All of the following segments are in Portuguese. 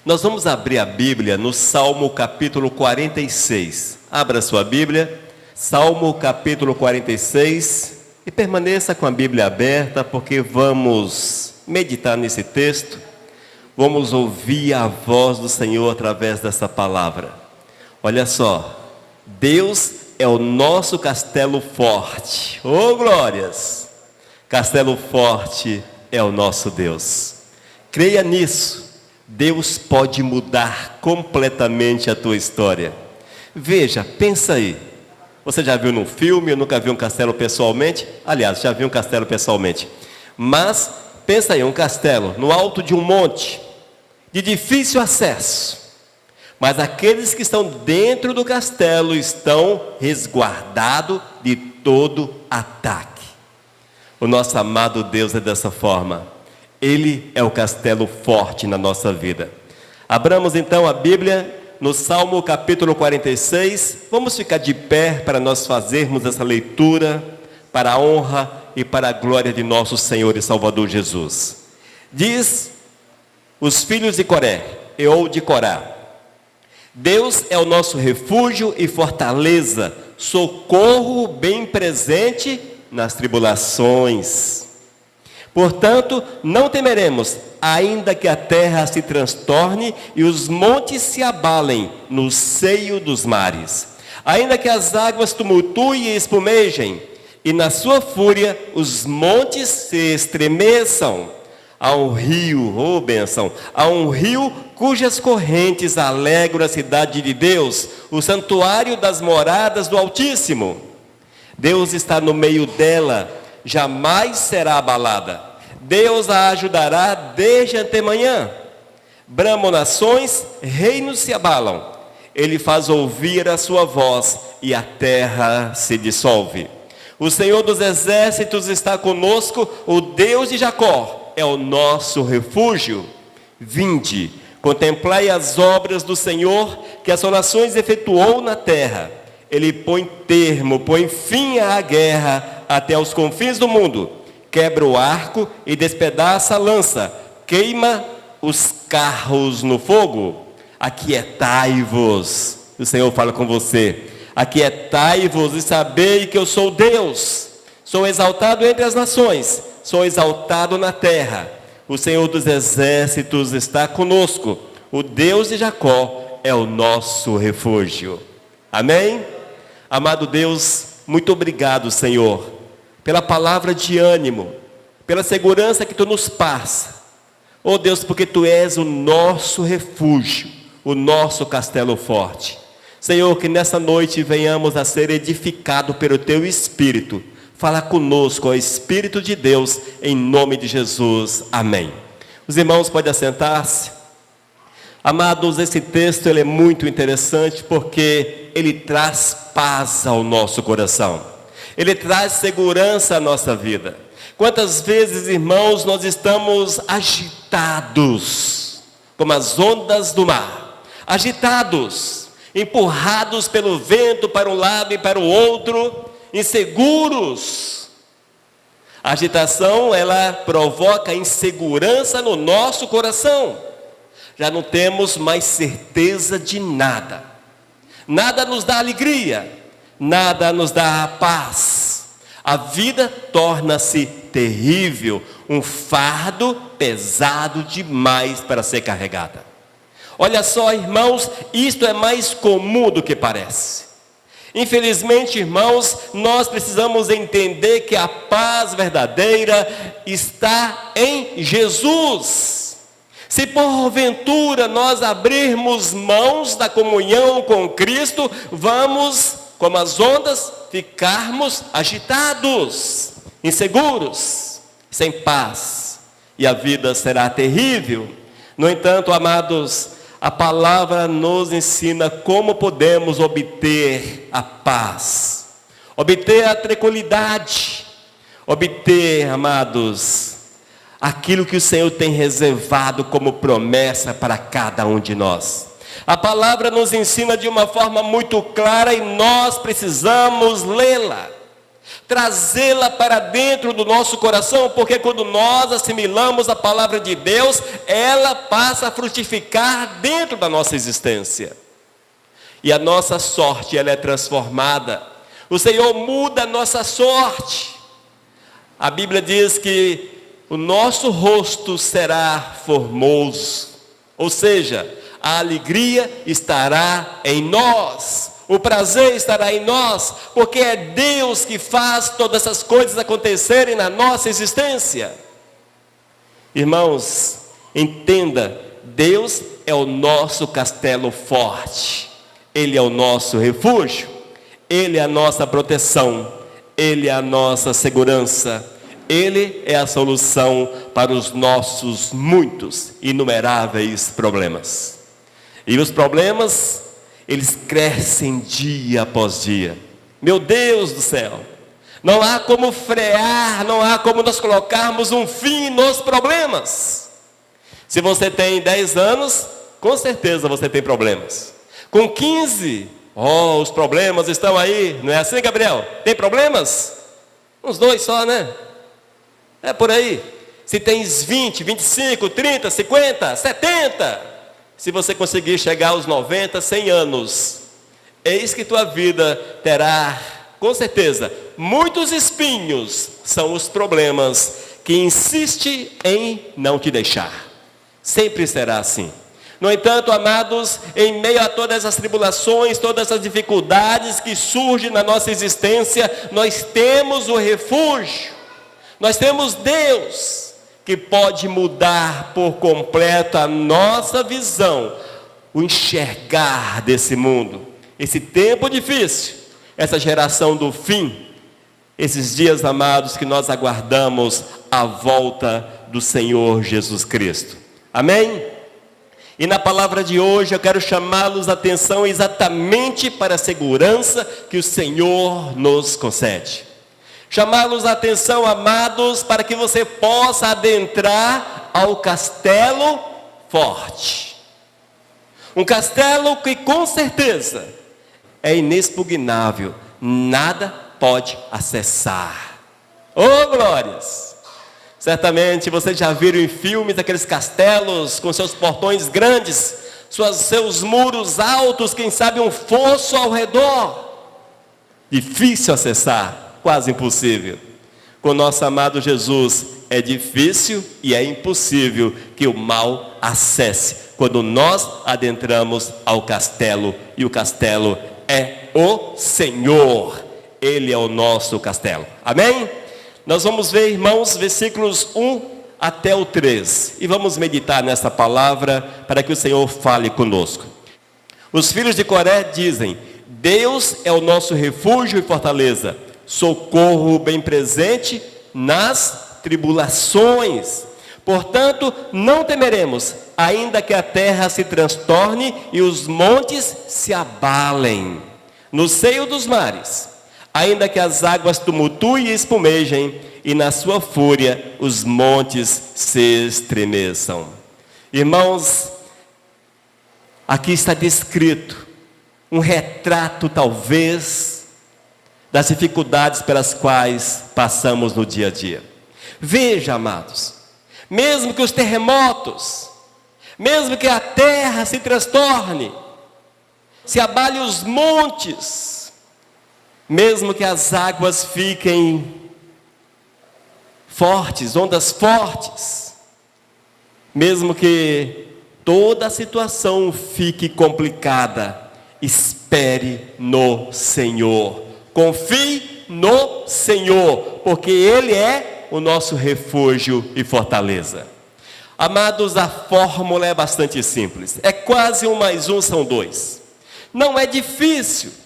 Nós vamos abrir a Bíblia no Salmo capítulo 46. Abra sua Bíblia, Salmo capítulo 46, e permaneça com a Bíblia aberta, porque vamos meditar nesse texto, vamos ouvir a voz do Senhor através dessa palavra. Olha só, Deus é o nosso castelo forte. Oh, glórias! Castelo forte é o nosso Deus. Creia nisso. Deus pode mudar completamente a tua história. Veja, pensa aí. Você já viu num filme? Eu nunca vi um castelo pessoalmente. Aliás, já vi um castelo pessoalmente. Mas, pensa aí, um castelo no alto de um monte, de difícil acesso. Mas aqueles que estão dentro do castelo estão resguardados de todo ataque. O nosso amado Deus é dessa forma. Ele é o castelo forte na nossa vida. Abramos então a Bíblia no Salmo capítulo 46. Vamos ficar de pé para nós fazermos essa leitura para a honra e para a glória de nosso Senhor e Salvador Jesus. Diz os filhos de Coré, ou de Corá: Deus é o nosso refúgio e fortaleza, socorro bem presente nas tribulações. Portanto, não temeremos, ainda que a terra se transtorne e os montes se abalem no seio dos mares. Ainda que as águas tumultuem e espumejem, e na sua fúria os montes se estremeçam. Há um rio, oh bênção, há um rio cujas correntes alegram a cidade de Deus, o santuário das moradas do Altíssimo. Deus está no meio dela, jamais será abalada. Deus a ajudará desde antemanhã. Bramam nações, reinos se abalam. Ele faz ouvir a sua voz e a terra se dissolve. O Senhor dos exércitos está conosco, o Deus de Jacó é o nosso refúgio. Vinde, contemplai as obras do Senhor, que as nações efetuou na terra. Ele põe fim à guerra até aos confins do mundo. Quebra o arco e despedaça a lança. Queima os carros no fogo. Aquietai-vos. O Senhor fala com você. Aquietai-vos e sabei que eu sou Deus. Sou exaltado entre as nações. Sou exaltado na terra. O Senhor dos exércitos está conosco. O Deus de Jacó é o nosso refúgio. Amém? Amado Deus, muito obrigado, Senhor, pela palavra de ânimo, pela segurança que Tu nos passa. Oh Deus, porque Tu és o nosso refúgio, o nosso castelo forte. Senhor, que nessa noite venhamos a ser edificados pelo Teu Espírito. Fala conosco, ó Espírito de Deus, em nome de Jesus. Amém. Os irmãos podem assentar-se. Amados, esse texto ele é muito interessante porque ele traz paz ao nosso coração. Ele traz segurança à nossa vida. Quantas vezes, irmãos, nós estamos agitados, como as ondas do mar, agitados, empurrados pelo vento para um lado e para o outro, inseguros. A agitação, ela provoca insegurança no nosso coração. Já não temos mais certeza de nada. Nada nos dá alegria, nada nos dá paz. A vida torna-se terrível, um fardo pesado demais para ser carregada. Olha só, irmãos, isto é mais comum do que parece. Infelizmente, irmãos, nós precisamos entender que a paz verdadeira está em Jesus. Se porventura nós abrirmos mãos da comunhão com Cristo, vamos, como as ondas, ficarmos agitados, inseguros, sem paz, e a vida será terrível. No entanto, amados, a palavra nos ensina como podemos obter a paz, obter a tranquilidade, obter, amados, aquilo que o Senhor tem reservado como promessa para cada um de nós. A palavra nos ensina de uma forma muito clara e nós precisamos lê-la. trazê-la para dentro do nosso coração, porque quando nós assimilamos a palavra de Deus, ela passa a frutificar dentro da nossa existência. E a nossa sorte, ela é transformada. O Senhor muda a nossa sorte. A Bíblia diz que o nosso rosto será formoso, ou seja, a alegria estará em nós, o prazer estará em nós, porque é Deus que faz todas essas coisas acontecerem na nossa existência. Irmãos, entenda, Deus é o nosso castelo forte, Ele é o nosso refúgio, Ele é a nossa proteção, Ele é a nossa segurança, Ele é a solução para os nossos muitos, inumeráveis problemas. E os problemas, eles crescem dia após dia. Meu Deus do céu, não há como frear, não há como nós colocarmos um fim nos problemas. Se você tem 10 anos, com certeza você tem problemas. Com 15, os problemas estão aí, não é assim, Gabriel? Tem problemas? Uns 2 só, né? É por aí. Se tens 20, 25, 30, 50, 70, se você conseguir chegar aos 90, 100 anos, eis que tua vida terá, com certeza, muitos espinhos. São os problemas que insistem em não te deixar. Sempre será assim. No entanto, amados, em meio a todas as tribulações, todas as dificuldades que surgem na nossa existência, nós temos o refúgio, nós temos Deus, que pode mudar por completo a nossa visão, o enxergar desse mundo, esse tempo difícil, essa geração do fim, esses dias, amados, que nós aguardamos a volta do Senhor Jesus Cristo. Amém? E na palavra de hoje eu quero chamá-los a atenção exatamente para a segurança que o Senhor nos concede. Chamá-los a atenção, amados, para que você possa adentrar ao castelo forte. Um castelo que com certeza é inexpugnável, nada pode acessar. Oh, glórias! Certamente vocês já viram em filmes aqueles castelos com seus portões grandes, seus muros altos, quem sabe um fosso ao redor. Difícil acessar, quase impossível. Com nosso amado Jesus é difícil e é impossível que o mal acesse quando nós adentramos ao castelo, e o castelo é o Senhor. Ele é o nosso castelo. Amém? Nós vamos ver, irmãos, versículos 1 até o 3. E vamos meditar nessa palavra para que o Senhor fale conosco. Os filhos de Coré dizem: Deus é o nosso refúgio e fortaleza, socorro bem presente nas tribulações. Portanto, não temeremos, ainda que a terra se transtorne e os montes se abalem no seio dos mares. Ainda que as águas tumultuem e espumejem, e na sua fúria os montes se estremeçam. Irmãos, aqui está descrito um retrato, talvez, das dificuldades pelas quais passamos no dia a dia. Veja, amados, mesmo que os terremotos, mesmo que a terra se transtorne, se abale os montes, mesmo que as águas fiquem fortes, ondas fortes, mesmo que toda a situação fique complicada, espere no Senhor, confie no Senhor, porque Ele é o nosso refúgio e fortaleza. Amados, a fórmula é bastante simples, é quase 1 mais 1 são 2, não é difícil.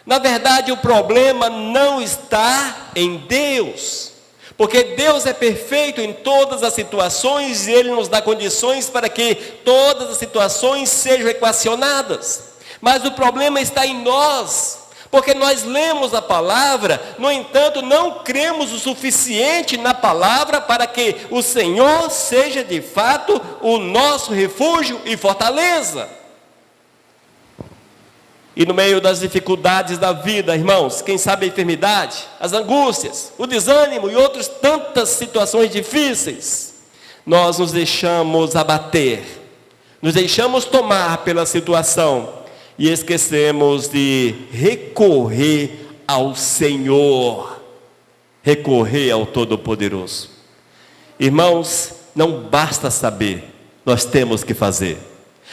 Na verdade, o problema não está em Deus, porque Deus é perfeito em todas as situações e Ele nos dá condições para que todas as situações sejam equacionadas. Mas o problema está em nós, porque nós lemos a palavra, no entanto, não cremos o suficiente na palavra para que o Senhor seja de fato o nosso refúgio e fortaleza. E no meio das dificuldades da vida, irmãos, quem sabe a enfermidade, as angústias, o desânimo e outras tantas situações difíceis, nós nos deixamos abater, nos deixamos tomar pela situação e esquecemos de recorrer ao Senhor, recorrer ao Todo-Poderoso. Irmãos, não basta saber, nós temos que fazer.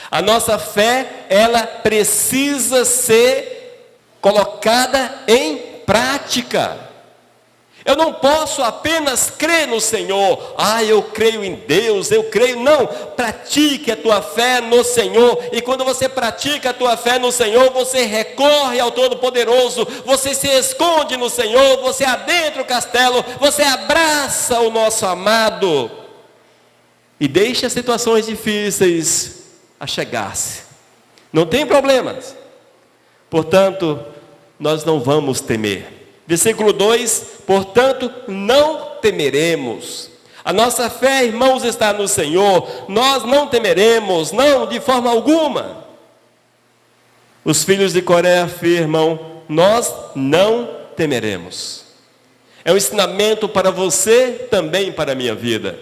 A nossa fé, ela precisa ser colocada em prática. Eu não posso apenas crer no Senhor. Eu creio em Deus, eu creio. Não, pratique a tua fé no Senhor. E quando você pratica a tua fé no Senhor, você recorre ao Todo-Poderoso, você se esconde no Senhor, você adentra o castelo, você abraça o nosso amado. E deixa as situações difíceis a chegar-se. Não tem problemas. Portanto, nós não vamos temer. Versículo 2, portanto, não temeremos. A nossa fé, irmãos, está no Senhor. Nós não temeremos, não, de forma alguma. Os filhos de Coré afirmam, nós não temeremos. É um ensinamento para você, também para a minha vida.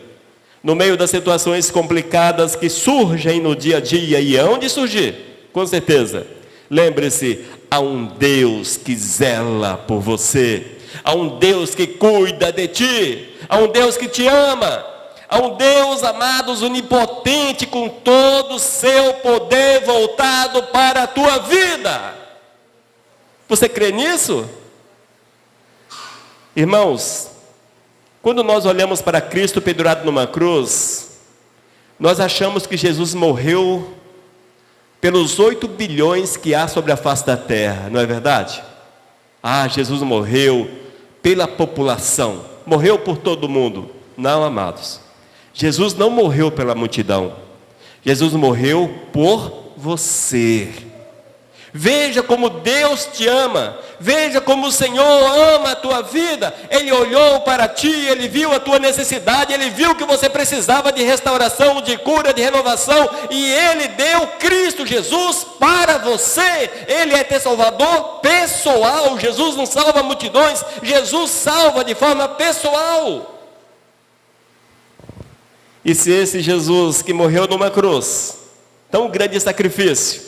No meio das situações complicadas que surgem no dia a dia, e hão de surgir, com certeza. Lembre-se, há um Deus que zela por você, há um Deus que cuida de ti, há um Deus que te ama, há um Deus, amados, onipotente, com todo o seu poder voltado para a tua vida. Você crê nisso? Irmãos, quando nós olhamos para Cristo pendurado numa cruz, nós achamos que Jesus morreu pelos 8 bilhões que há sobre a face da terra, não é verdade? Jesus morreu pela população, morreu por todo mundo. Não, amados, Jesus não morreu pela multidão, Jesus morreu por você. Veja como Deus te ama, veja como o Senhor ama a tua vida. Ele olhou para ti, Ele viu a tua necessidade, Ele viu que você precisava de restauração, de cura, de renovação, e Ele deu Cristo Jesus para você. Ele é teu salvador pessoal. Jesus não salva multidões, Jesus salva de forma pessoal. E se esse Jesus que morreu numa cruz, tão grande sacrifício,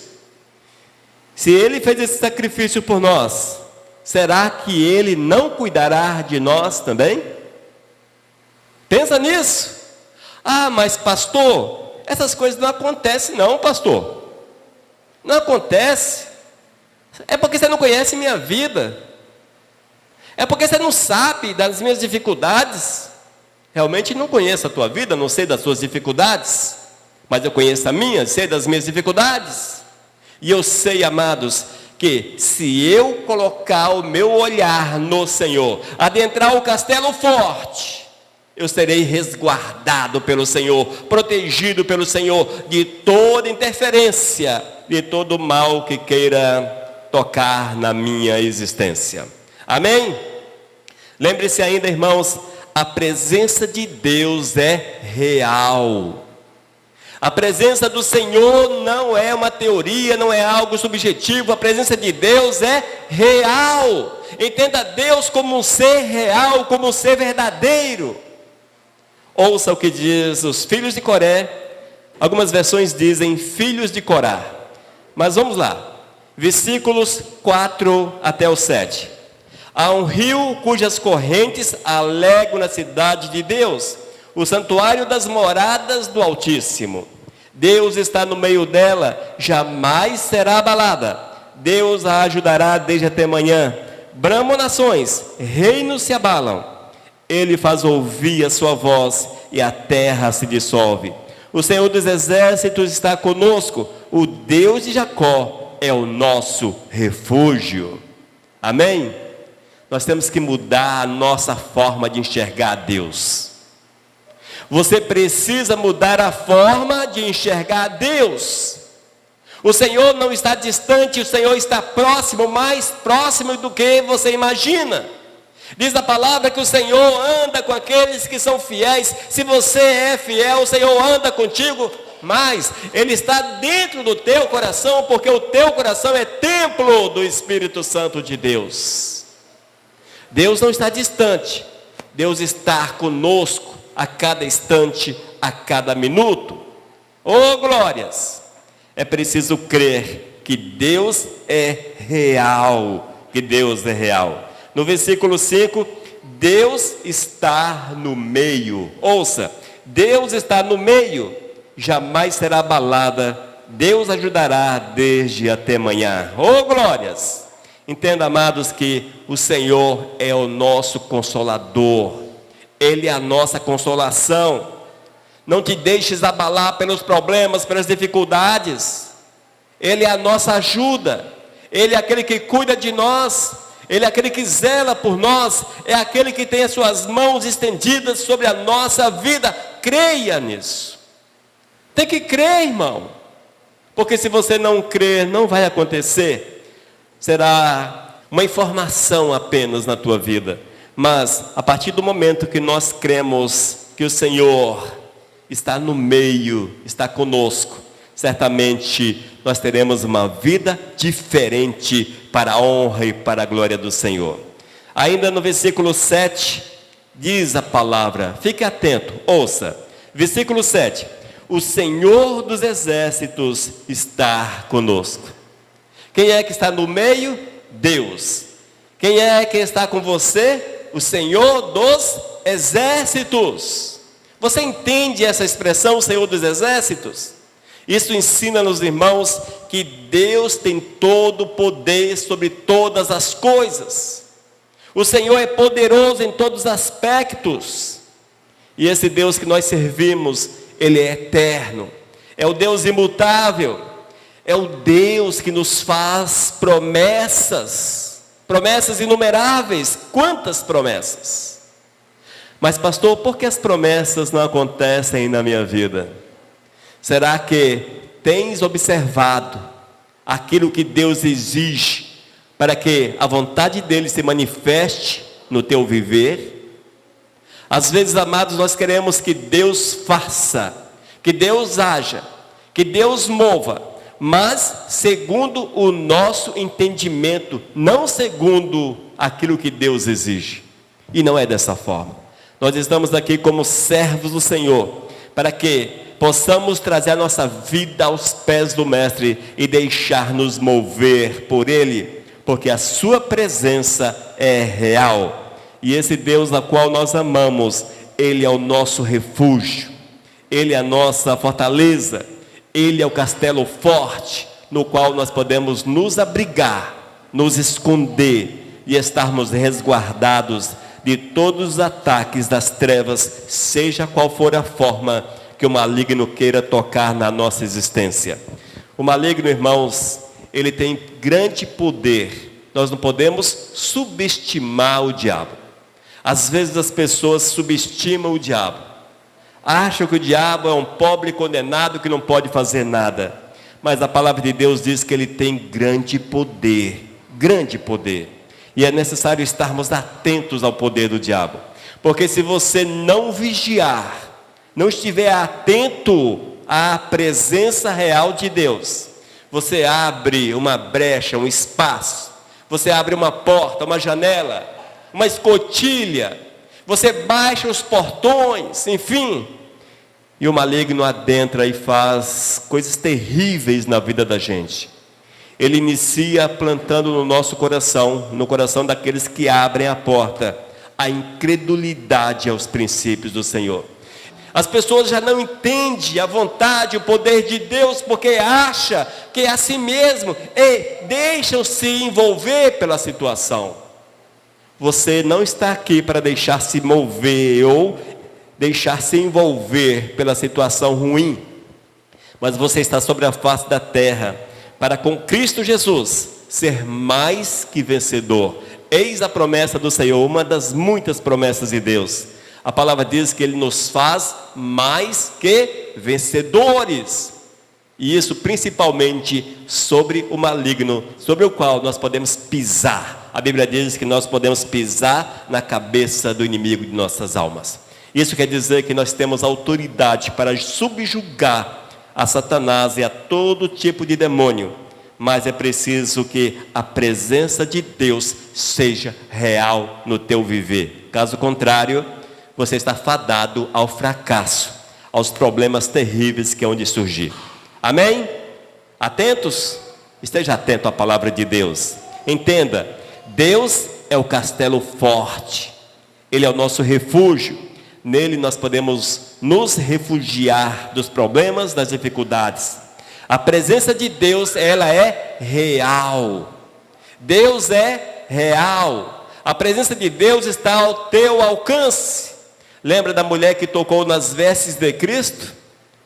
se Ele fez esse sacrifício por nós, será que Ele não cuidará de nós também? Pensa nisso. Mas pastor, essas coisas não acontecem não, pastor. Não acontece. É porque você não conhece minha vida. É porque você não sabe das minhas dificuldades. Realmente não conheço a tua vida, não sei das suas dificuldades, mas eu conheço a minha, sei das minhas dificuldades. E eu sei, amados, que se eu colocar o meu olhar no Senhor, adentrar o castelo forte, eu serei resguardado pelo Senhor, protegido pelo Senhor de toda interferência, de todo mal que queira tocar na minha existência. Amém? Lembre-se ainda, irmãos, a presença de Deus é real. A presença do Senhor não é uma teoria, não é algo subjetivo. A presença de Deus é real. Entenda Deus como um ser real, como um ser verdadeiro. Ouça o que diz os filhos de Coré. Algumas versões dizem filhos de Corá. Mas vamos lá. Versículos 4 até o 7. Há um rio cujas correntes alegam na cidade de Deus, o santuário das moradas do Altíssimo. Deus está no meio dela, jamais será abalada. Deus a ajudará desde até amanhã. Bramam nações, reinos se abalam. Ele faz ouvir a sua voz e a terra se dissolve. O Senhor dos exércitos está conosco. O Deus de Jacó é o nosso refúgio. Amém? Nós temos que mudar a nossa forma de enxergar Deus. Você precisa mudar a forma de enxergar Deus. O Senhor não está distante, o Senhor está próximo, mais próximo do que você imagina. Diz a palavra que o Senhor anda com aqueles que são fiéis. Se você é fiel, o Senhor anda contigo mas Ele está dentro do teu coração, porque o teu coração é templo do Espírito Santo de Deus. Deus não está distante, Deus está conosco a cada instante, a cada minuto. Oh, glórias! É preciso crer que Deus é real, que Deus é real. No versículo 5, Deus está no meio. Ouça, Deus está no meio, jamais será abalada, Deus ajudará desde até amanhã. Oh, glórias! Entenda, amados, que o Senhor é o nosso consolador, Ele é a nossa consolação. Não te deixes abalar pelos problemas, pelas dificuldades. Ele é a nossa ajuda, Ele é aquele que cuida de nós, Ele é aquele que zela por nós, é aquele que tem as suas mãos estendidas sobre a nossa vida. Creia nisso. Tem que crer, irmão, porque se você não crer, não vai acontecer. Será uma informação apenas na tua vida, mas a partir do momento que nós cremos que o Senhor está no meio, está conosco, certamente nós teremos uma vida diferente para a honra e para a glória do Senhor. Ainda no versículo 7, diz a palavra, fique atento, ouça, versículo 7, o Senhor dos exércitos está conosco. Quem é que está no meio? Deus. Quem é que está com você? O Senhor dos exércitos. Você entende essa expressão, Senhor dos exércitos? Isso ensina nos irmãos que Deus tem todo o poder sobre todas as coisas. O Senhor é poderoso em todos os aspectos. E esse Deus que nós servimos, Ele é eterno. É o Deus imutável. É o Deus que nos faz promessas. Promessas inumeráveis. Quantas promessas? Mas pastor, por que as promessas não acontecem na minha vida? Será que tens observado aquilo que Deus exige para que a vontade dele se manifeste no teu viver? Às vezes, amados, nós queremos que Deus faça, que Deus haja, que Deus mova, mas segundo o nosso entendimento, não segundo aquilo que Deus exige. E não é dessa forma. Nós estamos aqui como servos do Senhor, para que possamos trazer a nossa vida aos pés do Mestre e deixar-nos mover por Ele, porque a sua presença é real. E esse Deus a qual nós amamos, Ele é o nosso refúgio, Ele é a nossa fortaleza, Ele é o castelo forte, no qual nós podemos nos abrigar, nos esconder e estarmos resguardados de todos os ataques das trevas, seja qual for a forma que o maligno queira tocar na nossa existência. O maligno, irmãos, ele tem grande poder. Nós não podemos subestimar o diabo. Às vezes as pessoas subestimam o diabo. Acham que o diabo é um pobre condenado que não pode fazer nada. Mas a palavra de Deus diz que ele tem grande poder. Grande poder. E é necessário estarmos atentos ao poder do diabo. Porque se você não vigiar, não estiver atento à presença real de Deus, você abre uma brecha, um espaço, você abre uma porta, uma janela, uma escotilha, você baixa os portões, enfim, e o maligno adentra e faz coisas terríveis na vida da gente. Ele inicia plantando no nosso coração, no coração daqueles que abrem a porta, a incredulidade aos princípios do Senhor. As pessoas já não entendem a vontade, o poder de Deus, porque acham que é assim mesmo e deixam-se envolver pela situação. Você não está aqui para deixar-se mover ou deixar-se envolver pela situação ruim, mas você está sobre a face da terra para com Cristo Jesus ser mais que vencedor. Eis a promessa do Senhor, uma das muitas promessas de Deus. A palavra diz que Ele nos faz mais que vencedores. E isso principalmente sobre o maligno, sobre o qual nós podemos pisar. A Bíblia diz que nós podemos pisar na cabeça do inimigo de nossas almas. Isso quer dizer que nós temos autoridade para subjugar a Satanás e a todo tipo de demônio, mas é preciso que a presença de Deus seja real no teu viver. Caso contrário, você está fadado ao fracasso, aos problemas terríveis que hão de surgir. Amém? Atentos? Esteja atento à palavra de Deus. Entenda, Deus é o castelo forte, Ele é o nosso refúgio. Nele nós podemos nos refugiar dos problemas, das dificuldades. A presença de Deus, ela é real. Deus é real. A presença de Deus está ao teu alcance. Lembra da mulher que tocou nas vestes de Cristo?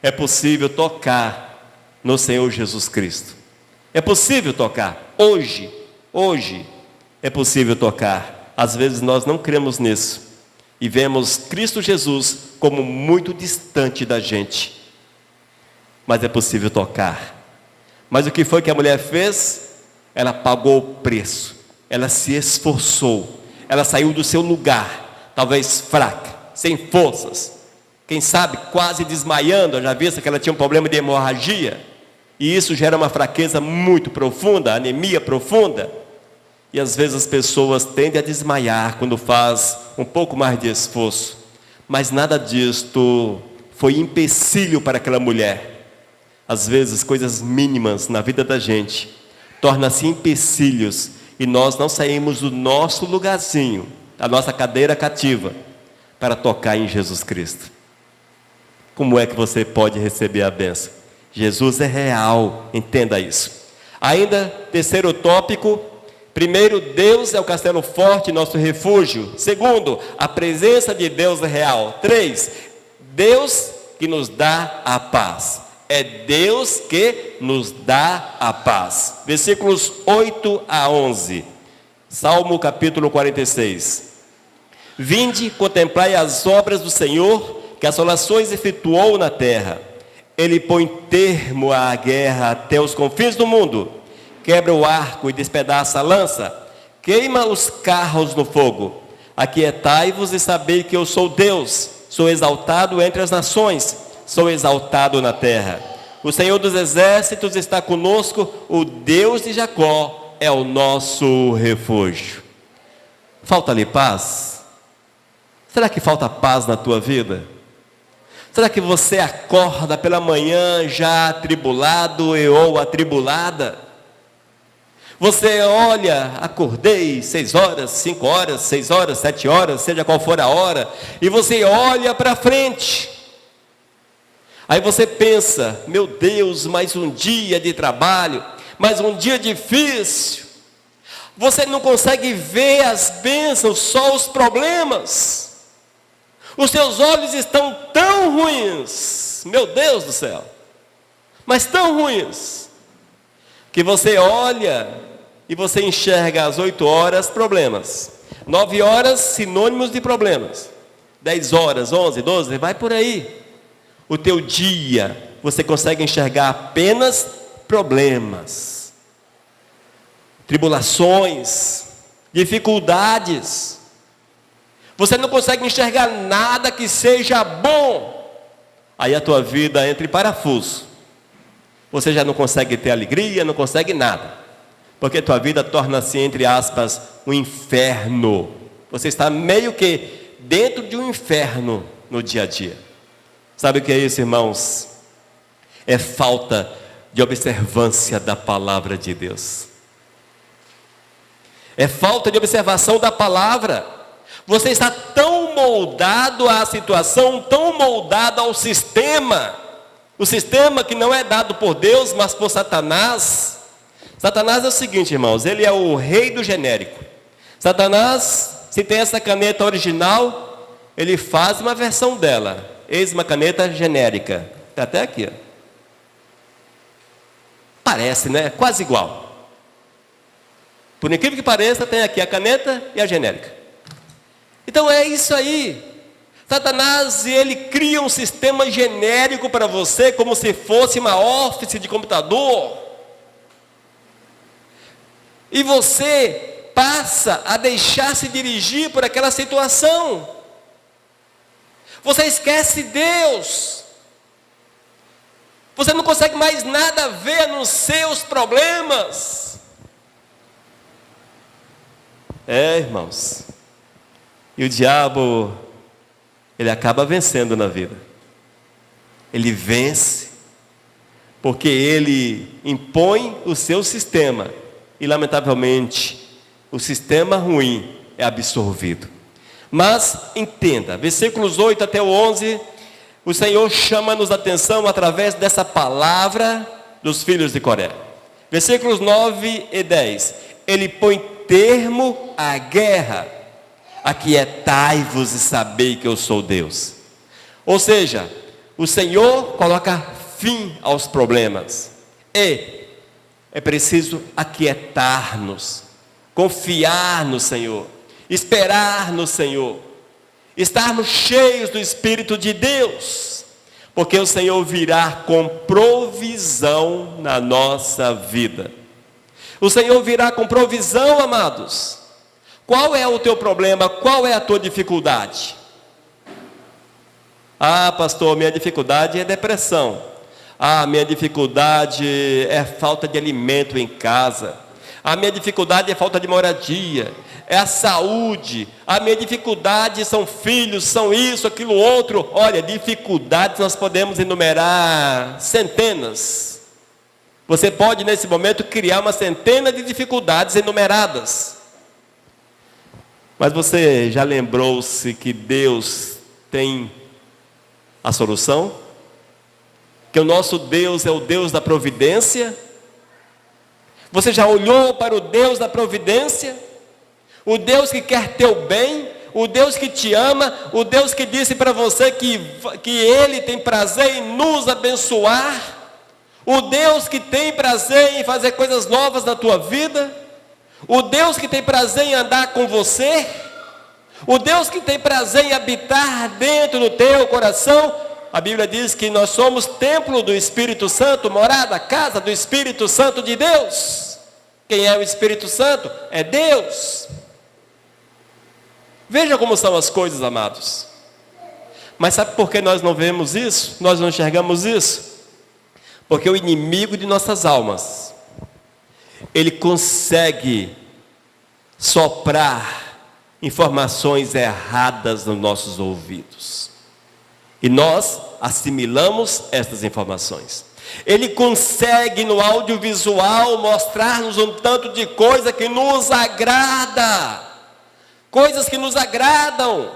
É possível tocar no Senhor Jesus Cristo. É possível tocar. Hoje é possível tocar. Às vezes nós não cremos nisso e vemos Cristo Jesus como muito distante da gente. Mas é possível tocar. Mas o que foi que a mulher fez? Ela pagou o preço. Ela se esforçou. Ela saiu do seu lugar, talvez fraca, sem forças. Quem sabe quase desmaiando, já visto que ela tinha um problema de hemorragia. E isso gera uma fraqueza muito profunda, anemia profunda. E às vezes as pessoas tendem a desmaiar quando faz um pouco mais de esforço. Mas nada disto foi empecilho para aquela mulher. Às vezes coisas mínimas na vida da gente tornam-se empecilhos e nós não saímos do nosso lugarzinho, da nossa cadeira cativa, para tocar em Jesus Cristo. Como é que você pode receber a bênção? Jesus é real, entenda isso. Ainda, terceiro tópico. Primeiro, Deus é o castelo forte, nosso refúgio. Segundo, a presença de Deus é real. 3, Deus que nos dá a paz. É Deus que nos dá a paz. Versículos 8 a 11. Salmo capítulo 46. Vinde, contemplai as obras do Senhor, que assolações efetuou na terra. Ele põe termo à guerra até os confins do mundo. Quebra o arco e despedaça a lança, queima os carros no fogo. Aquietai-vos e sabei que eu sou Deus, sou exaltado entre as nações, sou exaltado na terra. O Senhor dos exércitos está conosco, o Deus de Jacó é o nosso refúgio. Falta-lhe paz? Será que falta paz na tua vida? Será que você acorda pela manhã já atribulado ou atribulada? Você olha, acordei 6 horas, 5 horas, 6 horas, 7 horas, seja qual for a hora, e você olha para frente. Aí você pensa, meu Deus, mais um dia de trabalho, mais um dia difícil. Você não consegue ver as bênçãos, só os problemas. Os seus olhos estão tão ruins, meu Deus do céu, mas tão ruins, que você olha e você enxerga às 8 horas problemas, 9 horas sinônimos de problemas, 10 horas, 11, 12, vai por aí. O teu dia, você consegue enxergar apenas problemas, tribulações, dificuldades. Você não consegue enxergar nada que seja bom. Aí a tua vida entra em parafuso. Você já não consegue ter alegria, não consegue nada. Porque a tua vida torna-se, entre aspas, um inferno. Você está meio que dentro de um inferno no dia a dia. Sabe o que é isso, irmãos? É falta de observância da palavra de Deus. É falta de observação da palavra. Você está tão moldado à situação, tão moldado ao sistema. O sistema que não é dado por Deus, mas por Satanás. Satanás é o seguinte, irmãos, ele é o rei do genérico. Satanás, se tem essa caneta original, ele faz uma versão dela. Eis uma caneta genérica. Está até aqui, ó. Parece, né? Quase igual. Por incrível que pareça, tem aqui a caneta e a genérica. Então é isso aí. Satanás, ele cria um sistema genérico para você, como se fosse uma office de computador. E você passa a deixar-se dirigir por aquela situação. Você esquece Deus. Você não consegue mais nada ver nos seus problemas. Irmãos, e o diabo, ele acaba vencendo na vida. Ele vence, porque ele impõe o seu sistema, e lamentavelmente, o sistema ruim é absorvido. Mas, entenda, versículos 8 até o 11, o Senhor chama-nos a atenção através dessa palavra dos filhos de Coré. Versículos 9 e 10, ele põe termo à guerra. Aquietai-vos e sabei que eu sou Deus. Ou seja, o Senhor coloca fim aos problemas. E é preciso aquietar-nos, confiar no Senhor, esperar no Senhor, estarmos cheios do Espírito de Deus, porque o Senhor virá com provisão na nossa vida. O Senhor virá com provisão, amados. Qual é o teu problema? Qual é a tua dificuldade? Pastor, minha dificuldade é depressão. Minha dificuldade é falta de alimento em casa. Minha dificuldade é falta de moradia. É a saúde. A minha dificuldade são filhos, são isso, aquilo, outro. Olha, dificuldades nós podemos enumerar centenas. Você pode nesse momento criar uma centena de dificuldades enumeradas. Mas você já lembrou-se que Deus tem a solução? Que o nosso Deus é o Deus da providência? Você já olhou para o Deus da providência? O Deus que quer teu bem, o Deus que te ama, o Deus que disse para você que Ele tem prazer em nos abençoar, o Deus que tem prazer em fazer coisas novas na tua vida, o Deus que tem prazer em andar com você, o Deus que tem prazer em habitar dentro do teu coração. A Bíblia diz que nós somos templo do Espírito Santo, morada, casa do Espírito Santo de Deus. Quem é o Espírito Santo? É Deus. Veja como são as coisas, amados. Mas sabe por que nós não vemos isso? Nós não enxergamos isso? Porque o inimigo de nossas almas, ele consegue soprar informações erradas nos nossos ouvidos. E nós assimilamos estas informações. Ele consegue no audiovisual mostrar-nos um tanto de coisa que nos agrada. Coisas que nos agradam.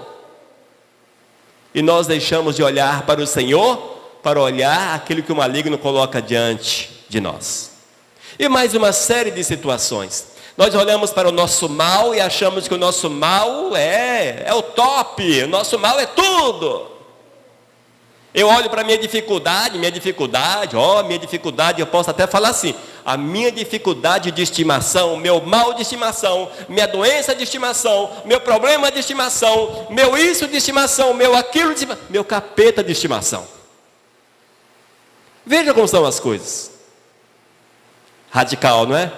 E nós deixamos de olhar para o Senhor, para olhar aquilo que o maligno coloca diante de nós. E mais uma série de situações. Nós olhamos para o nosso mal e achamos que o nosso mal é o top, o nosso mal é tudo. Eu olho para a minha dificuldade, eu posso até falar assim, a minha dificuldade de estimação, meu mal de estimação, minha doença de estimação, meu problema de estimação, meu isso de estimação, meu aquilo de estimação, meu capeta de estimação. Veja como são as coisas. Radical, não é?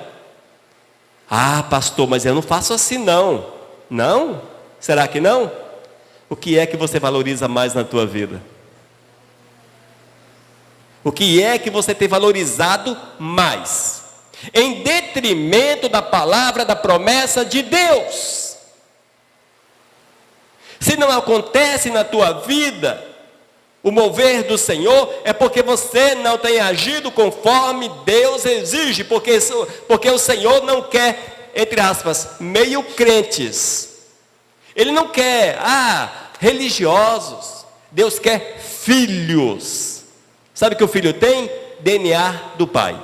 Pastor, mas eu não faço assim não. Não? Será que não? O que é que você valoriza mais na tua vida? O que é que você tem valorizado mais? Em detrimento da palavra, da promessa de Deus. Se não acontece na tua vida o mover do Senhor, é porque você não tem agido conforme Deus exige, porque o Senhor não quer, entre aspas, meio crentes. Ele não quer, religiosos. Deus quer filhos. Sabe o que o filho tem? DNA do pai.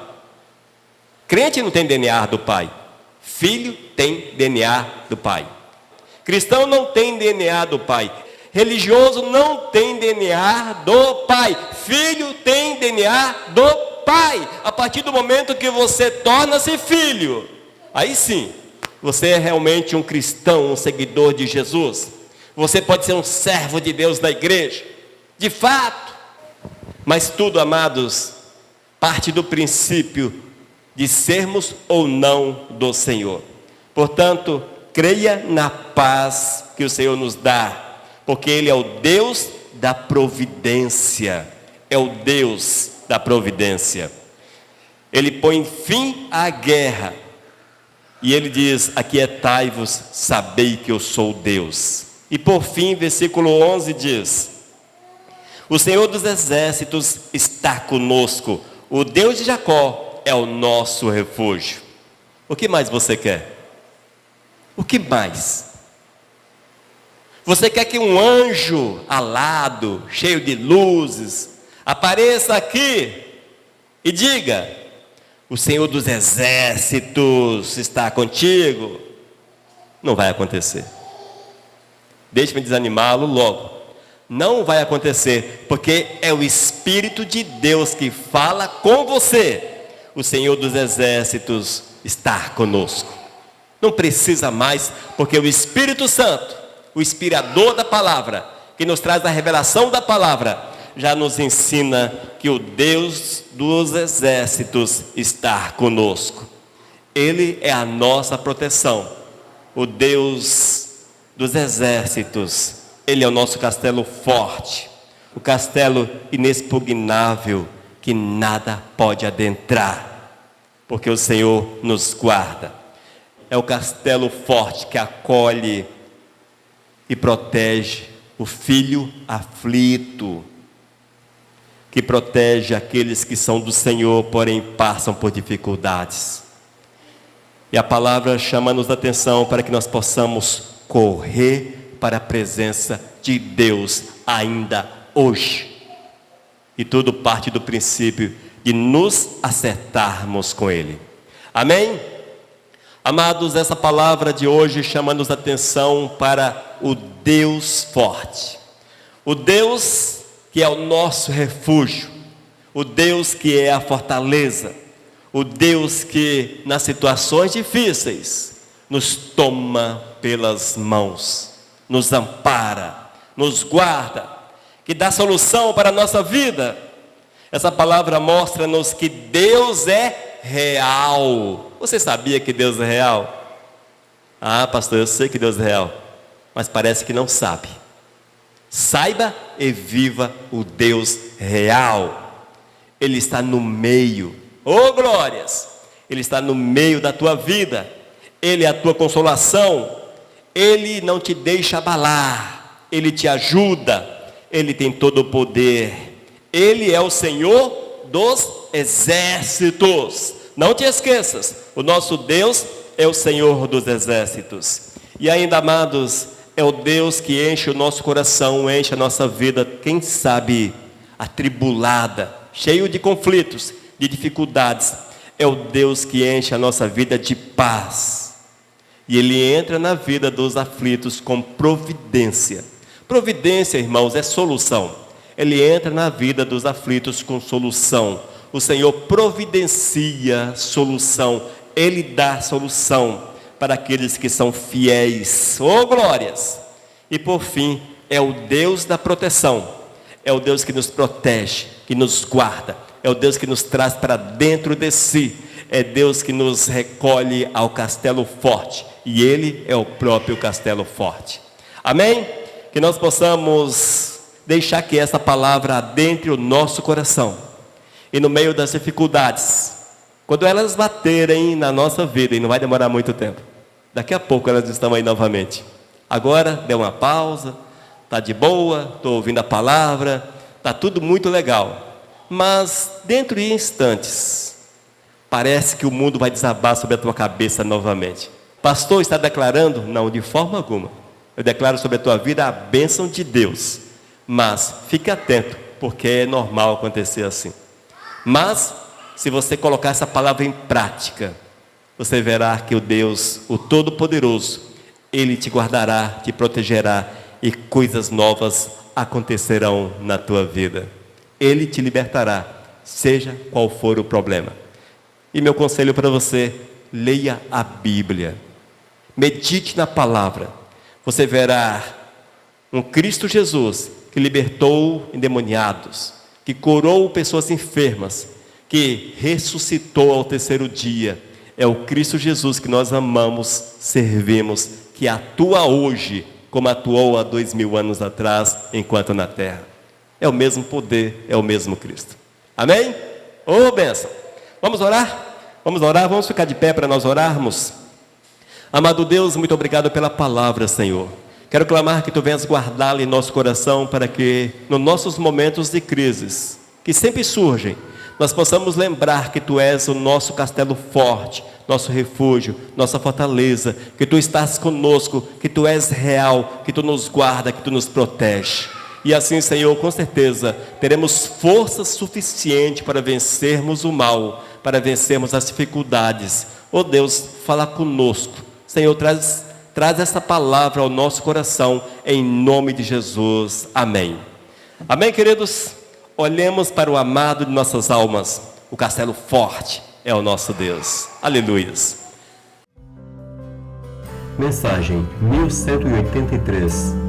Crente não tem DNA do pai. Filho tem DNA do pai. Cristão não tem DNA do pai. Religioso não tem DNA do pai. Filho tem DNA do pai. A partir do momento que você torna-se filho, aí sim, você é realmente um cristão, um seguidor de Jesus. Você pode ser um servo de Deus da igreja, de fato. Mas tudo, amados, parte do princípio de sermos ou não do Senhor. Portanto, creia na paz que o Senhor nos dá, porque Ele é o Deus da providência, é o Deus da providência. Ele põe fim à guerra. E ele diz: aquietai-vos, sabei que eu sou Deus. E por fim, versículo 11 diz: o Senhor dos exércitos está conosco. O Deus de Jacó é o nosso refúgio. O que mais você quer? O que mais? Você quer que um anjo alado, cheio de luzes, apareça aqui e diga: o Senhor dos exércitos está contigo? Não vai acontecer. Deixe-me desanimá-lo logo. Não vai acontecer, porque é o Espírito de Deus que fala com você. O Senhor dos exércitos está conosco. Não precisa mais, porque o Espírito Santo, o inspirador da palavra, que nos traz a revelação da palavra, já nos ensina que o Deus dos exércitos está conosco. Ele é a nossa proteção. O Deus dos exércitos, Ele é o nosso castelo forte, o castelo inexpugnável, que nada pode adentrar, porque o Senhor nos guarda. É o castelo forte que acolhe e protege o filho aflito, que protege aqueles que são do Senhor, porém passam por dificuldades. E a palavra chama-nos a atenção para que nós possamos correr para a presença de Deus ainda hoje. E tudo parte do princípio de nos acertarmos com Ele. Amém? Amados, essa palavra de hoje chama-nos a atenção para o Deus forte. O Deus que é o nosso refúgio. O Deus que é a fortaleza. O Deus que nas situações difíceis nos toma pelas mãos, nos ampara, nos guarda, que dá solução para a nossa vida. Essa palavra mostra-nos que Deus é real. Você sabia que Deus é real? Ah, pastor, eu sei que Deus é real, mas parece que não sabe. Saiba e viva o Deus real. Ele está no meio. Oh, glórias! Ele está no meio da tua vida. Ele é a tua consolação. Ele não te deixa abalar. Ele te ajuda. Ele tem todo o poder. Ele é o Senhor dos exércitos. Não te esqueças, o nosso Deus é o Senhor dos exércitos. E ainda, amados, é o Deus que enche o nosso coração, enche a nossa vida, quem sabe, atribulada, cheio de conflitos, de dificuldades. É o Deus que enche a nossa vida de paz. E Ele entra na vida dos aflitos com providência. Providência, irmãos, é solução. Ele entra na vida dos aflitos com solução. O Senhor providencia solução. Ele dá solução para aqueles que são fiéis. Oh, glórias! E por fim, é o Deus da proteção. É o Deus que nos protege, que nos guarda. É o Deus que nos traz para dentro de si. É Deus que nos recolhe ao castelo forte. E Ele é o próprio castelo forte. Amém? Que nós possamos deixar que essa palavra adentre o nosso coração. E no meio das dificuldades, quando elas baterem na nossa vida, e não vai demorar muito tempo, daqui a pouco elas estão aí novamente. Agora, deu uma pausa, está de boa, estou ouvindo a palavra, está tudo muito legal. Mas, dentro de instantes, parece que o mundo vai desabar sobre a tua cabeça novamente. Pastor, está declarando? Não, de forma alguma. Eu declaro sobre a tua vida a bênção de Deus. Mas, fique atento, porque é normal acontecer assim. Mas, se você colocar essa palavra em prática, você verá que o Deus, o Todo-Poderoso, Ele te guardará, te protegerá e coisas novas acontecerão na tua vida. Ele te libertará, seja qual for o problema. E meu conselho para você, leia a Bíblia. Medite na palavra. Você verá um Cristo Jesus que libertou endemoniados, que curou pessoas enfermas, que ressuscitou ao terceiro dia. É o Cristo Jesus que nós amamos, servimos, que atua hoje como atuou há 2000 anos atrás, enquanto na terra. É o mesmo poder, é o mesmo Cristo. Amém? Ô, bênção. Vamos orar? Vamos orar, vamos ficar de pé para nós orarmos. Amado Deus, muito obrigado pela palavra, Senhor. Quero clamar que Tu venhas guardá-la em nosso coração para que, nos nossos momentos de crises, que sempre surgem, nós possamos lembrar que Tu és o nosso castelo forte, nosso refúgio, nossa fortaleza, que Tu estás conosco, que Tu és real, que Tu nos guarda, que Tu nos protege. E assim, Senhor, com certeza, teremos força suficiente para vencermos o mal, para vencermos as dificuldades. Oh Deus, fala conosco. Senhor, traz essa palavra ao nosso coração, em nome de Jesus. Amém. Amém, queridos? Olhemos para o amado de nossas almas. O castelo forte é o nosso Deus. Aleluias. Mensagem 1183.